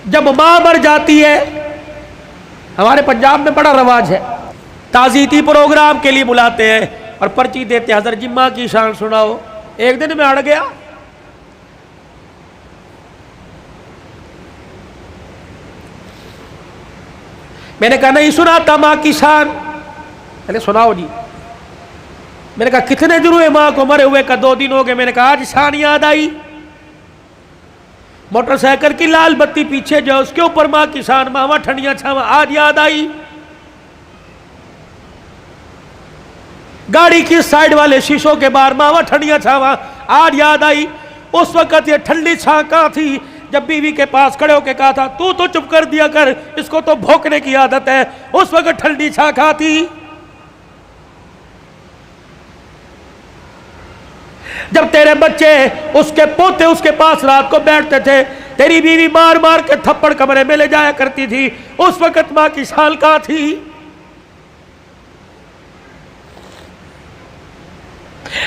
جب ماں مر جاتی ہے، ہمارے پنجاب میں بڑا رواج ہے، تعزیتی پروگرام کے لیے بلاتے ہیں اور پرچی دیتے ہیں، حضرت جی ماں کی شان سناؤ۔ ایک دن میں اڑ گیا، میں نے کہا نہیں سناتا ماں کی شان، میں نے سناؤ جی۔ میں نے کہا کتنے دن ہوئے ماں کو مرے ہوئے؟ کا 2 دن ہو گئے۔ میں نے کہا آج شان یاد آئی، موٹر سائیکل کی لال بتی پیچھے جو اس کے اوپر ماں کی شان، ماما ٹھنڈیاں چھاواں، آج یاد آئی۔ گاڑی کی سائیڈ والے شیشوں کے باہر ماما ٹھنڈیاں چھاواں، آج یاد آئی۔ اس وقت یہ ٹھنڈی چھاں کہاں تھی جب بیوی کے پاس کھڑے ہو کے کہا تھا تو چپ کر دیا کر، اس کو تو بھونکنے کی عادت ہے، اس وقت ٹھنڈی چھاں کہاں تھی؟ جب تیرے بچے اس کے پوتے اس کے پاس رات کو بیٹھتے تھے، تیری بیوی مار مار کے تھپڑ کمرے میں لے جایا کرتی تھی، اس وقت ماں کی شان کہاں تھی؟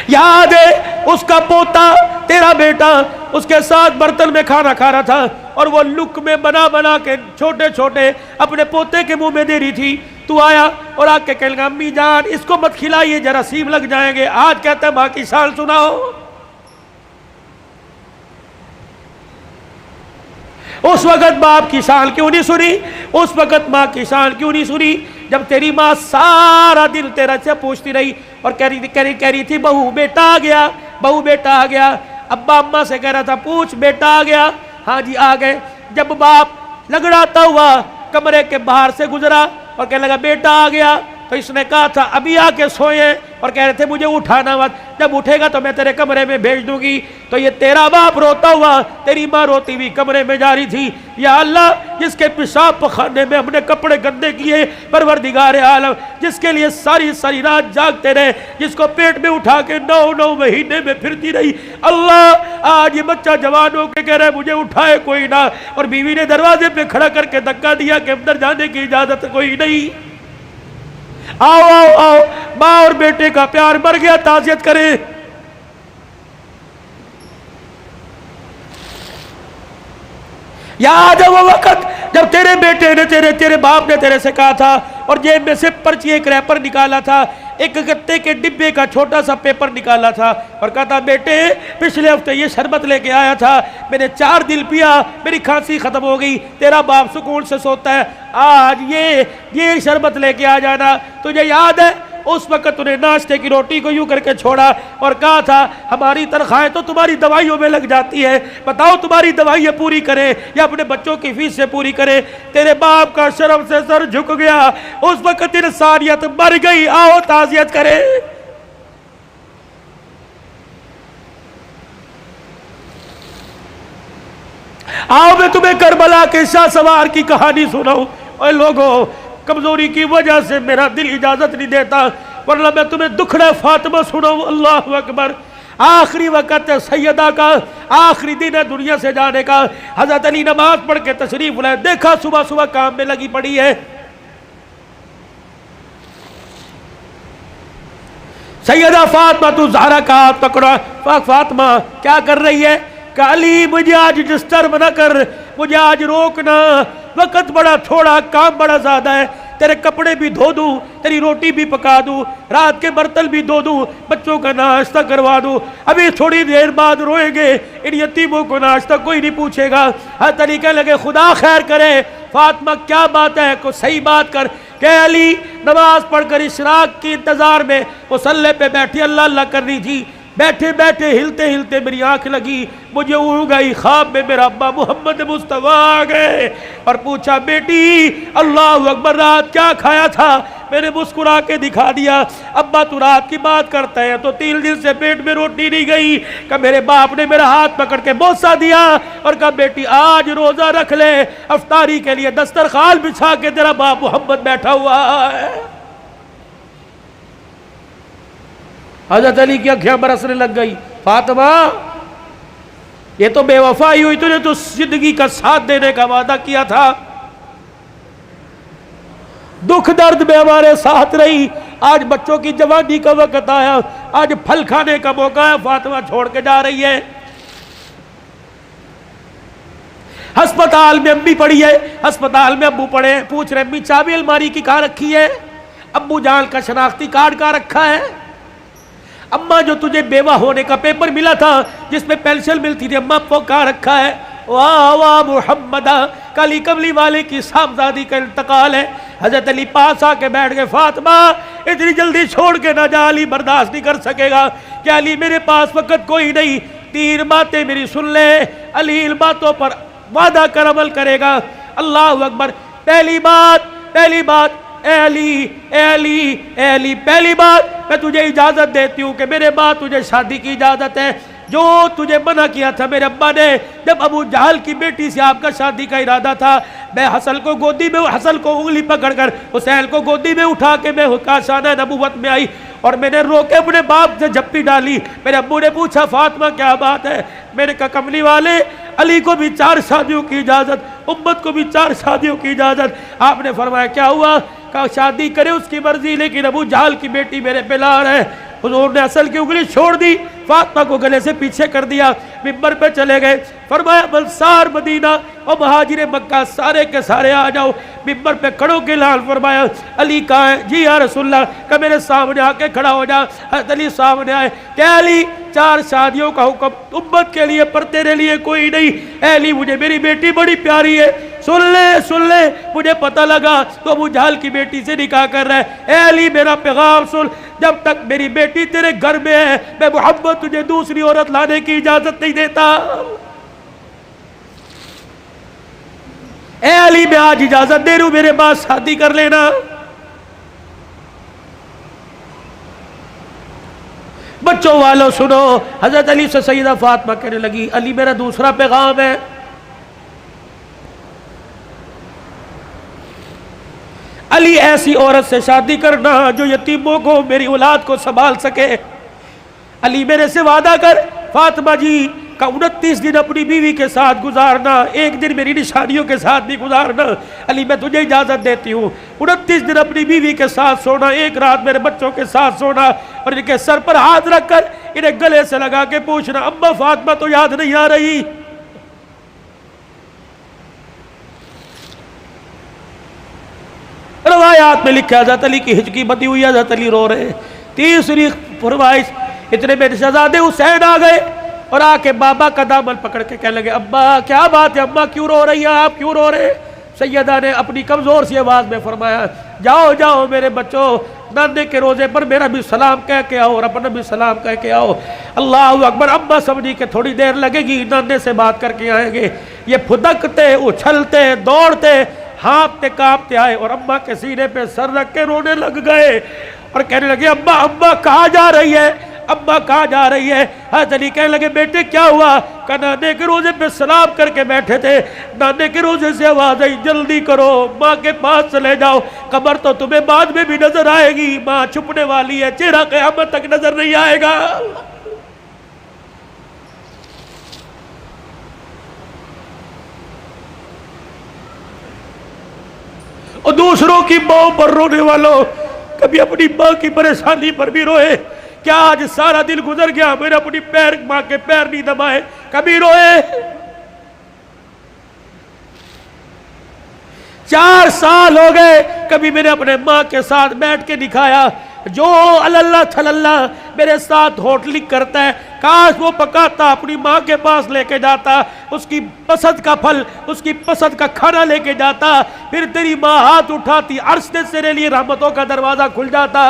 یاد ہے اس کا پوتا تیرا بیٹا اس کے ساتھ برتن میں کھانا کھا رہا تھا اور وہ لک میں بنا بنا کے چھوٹے چھوٹے اپنے پوتے کے منہ میں دے رہی تھی، تو آیا اور آ کے کہنے لگا امی جان اس کو مت کھلائیے جراثیم لگ جائیں گے، آج کہتا ہے ماں کی شان سناؤ۔ اس وقت باپ کی شان کیوں نہیں سنی؟ اس وقت ماں کی شان کیوں نہیں سنی؟ جب تیری ماں سارا دن تیرا سے پوچھتی رہی اور کہہ رہی تھی بہو بیٹا آ گیا، بہو بیٹا آ گیا، ابا اماں سے کہہ رہا تھا پوچھ بیٹا آ گیا، ہاں جی آ گئے۔ جب باپ لگڑاتا ہوا کمرے کے باہر سے گزرا اور کہنے لگا بیٹا آ گیا، تو اس نے کہا تھا ابھی آ کے سوئے اور کہہ رہے تھے مجھے اٹھانا مت، جب اٹھے گا تو میں تیرے کمرے میں بھیج دوں گی۔ تو یہ تیرا باپ روتا ہوا تیری ماں روتی ہوئی کمرے میں جا رہی تھی، یا اللہ جس کے پیشاب پخانے میں ہم نے کپڑے گندے کیے، پروردگار عالم جس کے لیے ساری ساری رات جاگتے رہے، جس کو پیٹ میں اٹھا کے 9 مہینے میں پھرتی رہی، اللہ آج یہ بچہ جوان ہو کے کہہ رہا ہے مجھے اٹھائے کوئی نہ، اور بیوی نے دروازے پہ کھڑا کر کے دھکا دیا کہ اندر جانے کی اجازت کوئی نہیں۔ آؤ آؤ آؤ، ماں اور بیٹے کا پیار مر گیا، تعزیت کریں۔ یاد ہے وہ وقت جب تیرے بیٹے نے تیرے باپ نے تیرے سے کہا تھا اور جیب میں سے پرچی ایک ریپر نکالا تھا، ایک گتے کے ڈبے کا چھوٹا سا پیپر نکالا تھا اور کہا تھا بیٹے پچھلے ہفتے یہ شربت لے کے آیا تھا، میں نے 4 دن پیا، میری کھانسی ختم ہو گئی، تیرا باپ سکون سے سوتا ہے، آج یہ شربت لے کے آ جانا۔ تجھے یاد ہے اس وقت انہیں ناشتے کی روٹی کو یوں کر کے چھوڑا اور کہا تھا ہماری تنخواہیں تو تمہاری دوائیوں میں لگ جاتی ہے، بتاؤ تمہاری دوائیاں پوری کریں یا اپنے بچوں کی فیس سے پوری کریں۔ تیرے باپ کا شرم سے سر جھک گیا، اس وقت انسانیت مر گئی، آؤ تعزیت کریں۔ آؤ میں تمہیں کربلا کے شاہ سوار کی کہانی سناؤں۔ اے لوگوں کمزوری کی وجہ سے میرا دل اجازت نہیں دیتا، ورنہ میں تمہیں دکھڑا فاطمہ سناؤں۔ اللہ اکبر۔ آخری وقت سیدہ کا، آخری دن ہے دنیا سے جانے کا، حضرت علی نماز پڑھ کے تشریف لائے، دیکھا صبح صبح کام میں لگی پڑی ہے۔ سیدہ فاطمہ تو زہرا کا ہاتھ پکڑا، فاطمہ کیا کر رہی ہے؟ کہ علی مجھے آج ڈسٹرب نہ کر، مجھے آج روکنا، وقت بڑا تھوڑا، کام بڑا زیادہ ہے، تیرے کپڑے بھی دھو دوں، تیری روٹی بھی پکا دوں، رات کے برتن بھی دھو دوں، بچوں کا ناشتہ کروا دوں، ابھی تھوڑی دیر بعد روئیں گے، ان یتیموں کو ناشتہ کوئی نہیں پوچھے گا۔ ہر طریقے لگے خدا خیر کرے۔ فاطمہ کیا بات ہے؟ کوئی صحیح بات کر۔ کہ علی نماز پڑھ کر اشراق کی انتظار میں مصلی پہ بیٹھی اللہ اللہ کر رہی تھی، بیٹھے بیٹھے ہلتے ہلتے میری آنکھ لگی، مجھے اڑ گئی، خواب میں میرا ابا محمد مصطفیٰ آ گئے اور پوچھا بیٹی اللہ اکبر رات کیا کھایا تھا؟ میں نے مسکرا کے دکھا دیا۔ ابا تو رات کی بات کرتا ہے تو 3 دن سے پیٹ میں روٹی نہیں گئی۔ کہ میرے باپ نے میرا ہاتھ پکڑ کے بوسہ دیا اور کہا بیٹی آج روزہ رکھ لے، افطاری کے لیے دسترخوان بچھا کے تیرا باپ محمد بیٹھا ہوا ہے۔ حضرت علی کی آنکھیں برسنے لگ گئی۔ فاطمہ یہ تو بے وفائی ہوئی، تو نے تو زندگی کا ساتھ دینے کا وعدہ کیا تھا، دکھ درد میں ہمارے ساتھ رہی، آج بچوں کی جوانی کا وقت آیا، آج پھل کھانے کا موقع ہے، فاطمہ چھوڑ کے جا رہی ہے۔ ہسپتال میں امی پڑی ہے، ہسپتال میں ابو پڑے، پوچھ رہے امی چابی الماری کی کہاں رکھی ہے؟ ابو جان کا شناختی کارڈ کہاں رکھا ہے؟ اماں جو تجھے بیوہ ہونے کا پیپر ملا تھا جس میں پینشن ملتی تھی، اماں وہ کہاں رکھا ہے؟ واہ واہ محمدہ، کالی کملی والے کی صاحبزادی کا انتقال ہے۔ حضرت علی پاس آ کے بیٹھ گئے، فاطمہ اتنی جلدی چھوڑ کے نہ جا، علی برداشت نہیں کر سکے گا کہ علی میرے پاس وقت کوئی نہیں، 3 باتیں میری سن لے، علی ان باتوں پر وعدہ کر عمل کرے گا۔ اللہ اکبر۔ پہلی بات اے علی پہلی بات، میں تجھے اجازت دیتی ہوں کہ میرے بعد تجھے شادی کی اجازت ہے۔ جو تجھے منع کیا تھا میرے ابا نے جب ابو جہل کی بیٹی سے آپ کا شادی کا ارادہ تھا، میں حسن کو انگلی پکڑ کر حسین کو گودی میں اٹھا کے میں کاشانہ نبوت میں آئی اور میں نے رو کے اپنے باپ سے جھپی ڈالی۔ میرے ابو نے پوچھا فاطمہ کیا بات ہے؟ میں نے کہا کملی والے، علی کو بھی 4 شادیوں کی اجازت، امت کو بھی 4 شادیوں کی اجازت۔ آپ نے فرمایا کیا ہوا؟ کہا شادی کرے اس کی مرضی، لیکن ابو جہل کی بیٹی میرے پہ لار ہے۔ حضور نے اصل کی انگلی چھوڑ دی، فاطمہ کو گلے سے پیچھے کر دیا، منبر پہ چلے گئے۔ فرمایا انصار مدینہ اور مہاجر مکہ سارے کے سارے آ جاؤ۔ منبر پہ کھڑو کے اعلان فرمایا علی کہاں ہے؟ جی یا رسول اللہ، کہ میرے سامنے آ کے کھڑا ہو جا۔ حضرت علی سامنے آئے کہ علی 4 شادیوں کا حکم امت کے لیے پر تیرے لیے کوئی نہیں۔ اے علی مجھے میری بیٹی بڑی پیاری ہے، سن لے مجھے پتہ لگا تو ابو جہل کی بیٹی سے نکاح کر رہا ہے۔ اے علی میرا پیغام سن، جب تک میری بیٹی تیرے گھر میں ہے میں محمد تجھے دوسری عورت لانے کی اجازت نہیں دیتا۔ اے علی میں آج اجازت دے رہا ہوں، میرے بعد شادی کر لینا۔ بچوں والوں سنو، حضرت علی سے سیدہ فاطمہ کہنے لگی علی میرا دوسرا پیغام ہے، علی ایسی عورت سے شادی کرنا جو یتیموں کو میری اولاد کو سنبھال سکے۔ علی میرے سے وعدہ کر فاطمہ جی کا 29 دن اپنی بیوی کے ساتھ گزارنا، 1 دن میری نشانیوں کے ساتھ بھی گزارنا۔ علی میں تجھے اجازت دیتی ہوں، 29 دن اپنی بیوی کے ساتھ سونا، 1 رات میرے بچوں کے ساتھ سونا، اور ان کے سر پر ہاتھ رکھ کر انہیں گلے سے لگا کے پوچھنا اما فاطمہ تو یاد نہیں آ رہی؟ روایات میں لکھا حضرت علی کی ہچکی بندی ہوئی، حضرت علی رو رہے۔ تیسری فرمائش، اتنے میں شہزادے حسین آ گئے اور آ کے بابا کا دامن پکڑ کے کہنے لگے ابا کیا بات ہے، اماں کیوں رو رہی ہیں، آپ کیوں رو رہے؟ سیدہ نے اپنی کمزور سی آواز میں فرمایا جاؤ میرے بچوں، نانے کے روزے پر میرا بھی سلام کہہ کے آؤ اور اپنا بھی سلام کہہ کے آؤ۔ اللہ اکبر۔ اماں سمجھی کہ تھوڑی دیر لگے گی، نانے سے بات کر کے آئیں گے۔ یہ پھدکتے اچھلتے دوڑتے ہانپتے کانپتے آئے اور اماں کے سینے پہ سر رکھ کے رونے لگ گئے اور کہنے لگے اماں کہاں جا رہی ہے، اماں کہاں جا رہی ہے؟ حضرت علی کہنے لگے بیٹے کیا ہوا؟ کہ نانے کے روزے پہ سلام کر کے بیٹھے تھے، نانے کے روزے سے آواز آئی جلدی کرو ماں کے پاس چلے جاؤ، قبر تو تمہیں بعد میں بھی نظر آئے گی، ماں چھپنے والی ہے، چہرہ قیامت تک نظر نہیں آئے گا۔ اور دوسروں کی ماں پر رونے والوں، کبھی اپنی ماں کی پریشانی پر بھی روئے۔ کیا آج سارا دن گزر گیا میں نے اپنی ماں کے پیر نہیں دبائے؟ کبھی روئے؟ 4 سال ہو گئے کبھی میں نے اپنے ماں کے ساتھ بیٹھ کے دکھایا؟ جو اللہ تھلاللہ میرے ساتھ ہوٹلنگ کرتا ہے کاش وہ پکاتا اپنی ماں کے پاس لے کے جاتا، اس کی پسند کا پھل، اس کی پسند کا کھانا لے کے جاتا، پھر تیری ماں ہاتھ اٹھاتی، عرش سے تیرے لیے رحمتوں کا دروازہ کھل جاتا۔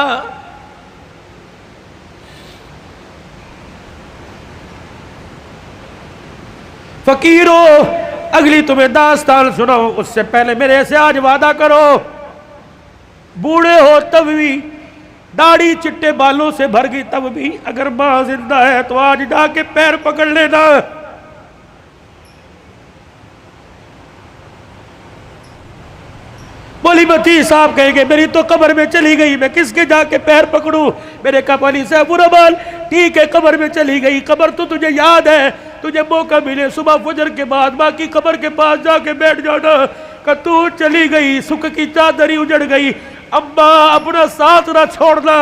فقیرو اگلی تمہیں داستان سناؤ، اس سے پہلے میرے سے آج وعدہ کرو، بوڑھے ہو تب بھی، داڑھی چٹے بالوں سے بھر گئی تب بھی، اگر ماں زندہ ہے تو آج جا کے پیر پکڑ لینا۔ مولی متی صاحب کہیں گے میری تو قبر میں چلی گئی، میں کس کے جا کے پیر پکڑوں؟ میرے کہا علی صاحب برابر ٹھیک ہے، قبر میں چلی گئی، قبر تو تجھے یاد ہے، تجھے موقع ملے صبح فجر کے بعد ماں کی قبر کے پاس جا کے بیٹھ جانا، کہ تو چلی گئی، سکھ کی چادری اجڑ گئی، اماں اپنا ساتھ نہ چھوڑنا،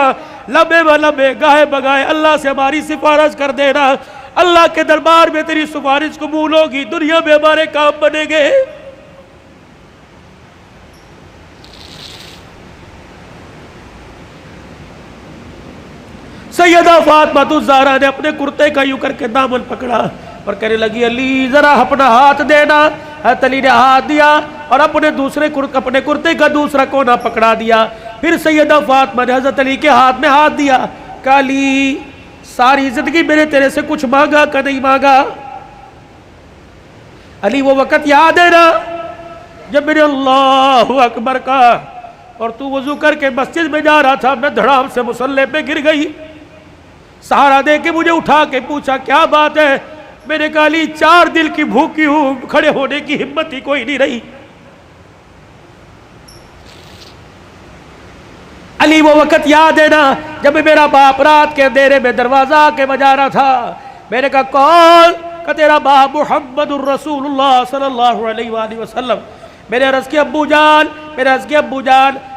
لمبے و لمبے گاہے بگائے اللہ سے ہماری سفارش کر دینا۔ اللہ کے دربار میں تیری سفارش قبول ہوگی، دنیا میں ہمارے کام بنے گے۔ سیدہ فاطمہ الزہرا نے اپنے کرتے کا یوں کر کے دامن پکڑا اور کہنے لگی علی ذرا اپنا ہاتھ دینا۔ حضرت علی نے ہاتھ دیا اور اپنے کرتے کا دوسرا کونا پکڑا دیا۔ پھر سیدہ فاطمہ نے حضرت علی کے ہاتھ میں ہاتھ دیا، کہا علی ساری زندگی میں نے تیرے سے کچھ مانگا کہ نہیں مانگا؟ علی وہ وقت یاد ہے نا جب میں نے اللہ اکبر کہا اور تو وضو کر کے مسجد میں جا رہا تھا، میں دھڑام سے مصلی پہ گر گئی، سہارا دے کے مجھے اٹھا کے پوچھا کیا بات ہے؟ میں نے کہا علی 4 دل کی بھوکی ہوں، کھڑے ہونے کی ہمت ہی کوئی نہیں رہی۔ علی وہ وقت یاد ہے نا جب میرا باپ رات کے اندھیرے میں دروازہ کے بجا رہا تھا، میں نے کہا کون؟ کہ تیرا باپ محمد الرسول اللہ صلی اللہ علیہ وآلہ وسلم۔ میں نے عرض کی ابو جان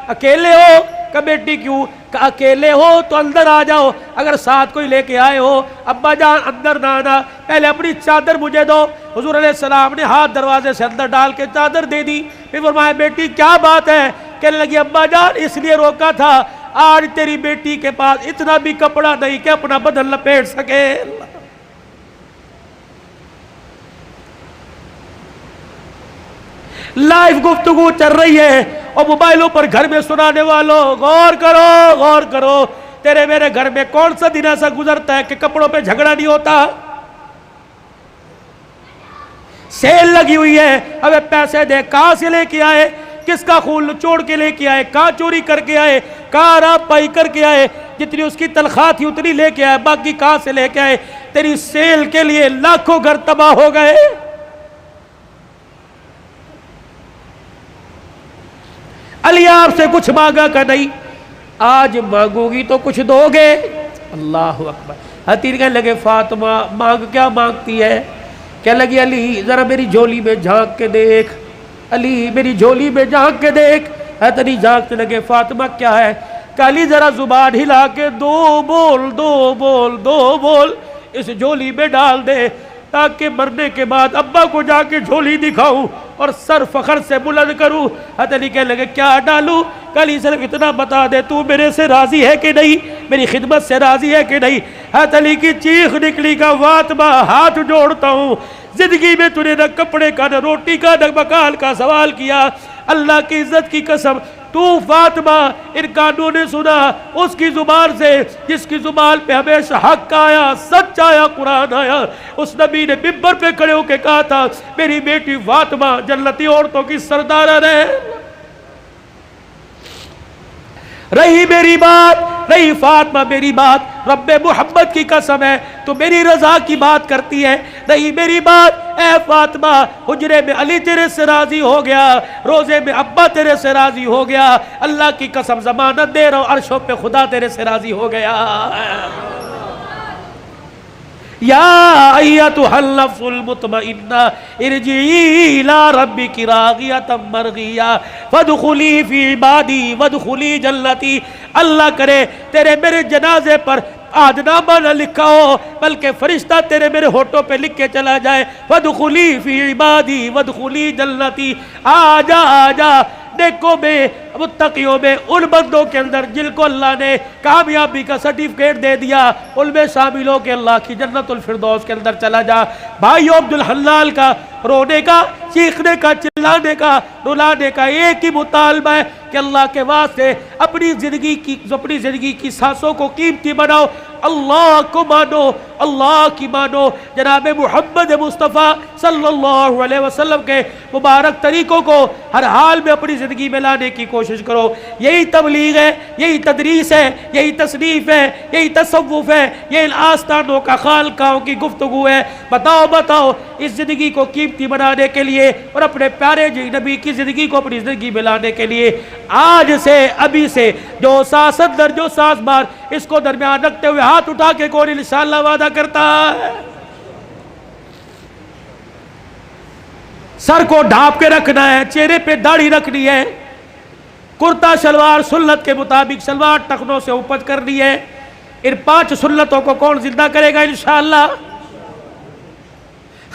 اکیلے ہو؟ کہ بیٹی کیوں؟ کہ اکیلے ہو تو اندر آ جاؤ، اگر ساتھ کوئی لے کے آئے ہو ابا جان اندر نہ آنا، پہلے اپنی چادر مجھے دو۔ حضور علیہ السلام نے ہاتھ دروازے سے اندر ڈال کے چادر دے دی۔ پھر فرمایا بیٹی کیا بات ہے؟ کہنے لگی ابا جان اس لیے روکا تھا، آج تیری بیٹی کے پاس اتنا بھی کپڑا نہیں کہ اپنا بدن لپیٹ سکے۔ لائیو گفتگو چل رہی ہے اور موبائلوں پر گھر میں سنانے والوں غور کرو، تیرے میرے گھر میں کون سا دن ایسا گزرتا ہے کہ کپڑوں پہ جھگڑا نہیں ہوتا؟ سیل لگی ہوئی ہے، ابے پیسے دے، کہاں سے لے کے آئے؟ کس کا خون چوڑ کے لے کے آئے؟ کہاں چوری کر کے آئے؟ کہاں راب پائی کر کے آئے؟ جتنی اس کی تنخواہ تھی اتنی لے کے آئے، باقی کہاں سے لے کے آئے؟ تیری سیل کے لیے لاکھوں گھر تباہ ہو گئے۔ علی آپ سے کچھ مانگا کہ نہیں؟ آج مانگو گی تو کچھ دو گے؟ اللہ اکبر۔ حتیر کہنے لگے فاطمہ کیا مانگتی ہے؟ کہنے لگی علی ذرا میری جھولی میں جھانک کے دیکھ، علی میری جھولی میں جھانک کے دیکھ۔ علی جھانکتے لگے فاطمہ کیا ہے؟ کہ علی ذرا زبان ہلا کے دو بول اس جھولی میں ڈال دے، تاکہ مرنے کے بعد ابا کو جا کے جھولی دکھاؤں اور سر فخر سے بلند کروں۔ علی کہنے لگے کیا ڈالوں؟ کہ علی صرف اتنا بتا دے تو میرے سے راضی ہے کہ نہیں، میری خدمت سے راضی ہے کہ نہیں؟ علی کی چیخ نکلی کا فاطمہ ہاتھ جوڑتا ہوں، زندگی میں تو نے نہ کپڑے کا نہ روٹی کا نہ مکان کا سوال کیا، اللہ کی عزت کی قسم تو فاطمہ ان کانوں نے سنا اس کی زبان سے جس کی زبان پہ ہمیشہ حق آیا، سچ آیا، قرآن آیا۔ اس نبی نے ممبر پہ کھڑے ہو کے کہا تھا میری بیٹی فاطمہ جنتی عورتوں کی سردار ہے۔ رہی میری بات، رہی فاطمہ میری بات، رب محمد کی قسم ہے تو میری رضا کی بات کرتی ہے، رہی میری بات اے فاطمہ حجرے میں علی تیرے سے راضی ہو گیا، روزے میں ابا تیرے سے راضی ہو گیا، اللہ کی قسم ضمانت دے رہا ہوں عرشوں پہ خدا تیرے سے راضی ہو گیا۔ یا ایتھا النفس المطمئنہ ارجعی الی ربک راضیۃ مرضیہ فادخلی فی عبادی وادخلی جنتی۔ اللہ کرے تیرے میرے جنازے پر آدنامہ نہ لکھا ہو بلکہ فرشتہ تیرے میرے ہونٹوں پہ لکھ کے چلا جائے، فادخلی فی عبادی وادخلی جنتی۔ آجا نیکوں میں متقیوں میں ان بندوں کے اندر جن کو اللہ نے کامیابی کا سرٹیفکیٹ دے دیا ان میں شامل ہو کے اللہ کی جنت الفردوس کے اندر چلا جا۔ بھائیو عبدالحلال کا رونے کا، چیخنے کا، چلانے کا، رلانے کا ایک ہی مطالبہ ہے کہ اللہ کے واسطے اپنی زندگی کی سانسوں کو قیمتی بناؤ، اللہ کو مانو، اللہ کی مانو، جناب محمد مصطفیٰ صلی اللہ علیہ وسلم کے مبارک طریقوں کو ہر حال میں اپنی زندگی میں لانے کی کوشش کرو۔ یہی تبلیغ ہے، یہی تدریس ہے، یہی تصنیف ہے، یہی تصوف ہے، یہ ان آستانوں کا خالقاہوں کی گفتگو ہے۔ بتاؤ اس زندگی کو قیمتی بنانے کے لیے اور اپنے پیارے نبی کی زندگی کو اپنی زندگی میں لانے کے لیے آج سے، ابھی سے جو سانس اندر جو سانس بار اس کو درمیان رکھتے ہوئے ہاتھ اٹھا کے کون انشاءاللہ وعدہ کرتا ہے؟ سر کو ڈھانپ کے رکھنا ہے، چہرے پہ داڑھی رکھنی ہے، کرتا شلوار سنت کے مطابق شلوار ٹخنوں سے اوپر کرنی ہے۔ ان 5 سنتوں کو کون زندہ کرے گا انشاءاللہ؟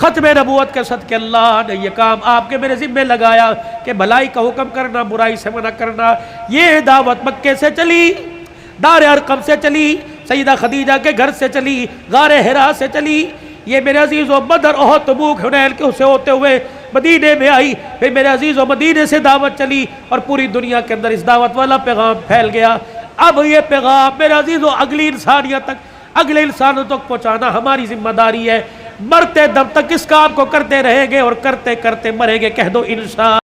ختم نبوت کے صدقے اللہ نے یہ کام آپ کے میرے ذمہ لگایا کہ بھلائی کا حکم کرنا، برائی سے منع کرنا۔ یہ دعوت مکے سے چلی، دار ارقم سے چلی، سیدہ خدیجہ کے گھر سے چلی، غار حرا سے چلی، یہ میرے عزیزو بدر احد تبوک حنین کے سے ہوتے ہوئے مدینے میں آئی، پھر میرے عزیزو مدینے سے دعوت چلی اور پوری دنیا کے اندر اس دعوت والا پیغام پھیل گیا۔ اب یہ پیغام میرے عزیزو اگلی انسانیت تک، اگلے انسانوں تک پہنچانا ہماری ذمہ داری ہے۔ مرتے دم تک اس کام کو کرتے رہیں گے اور کرتے کرتے مریں گے۔ کہہ دو انشاء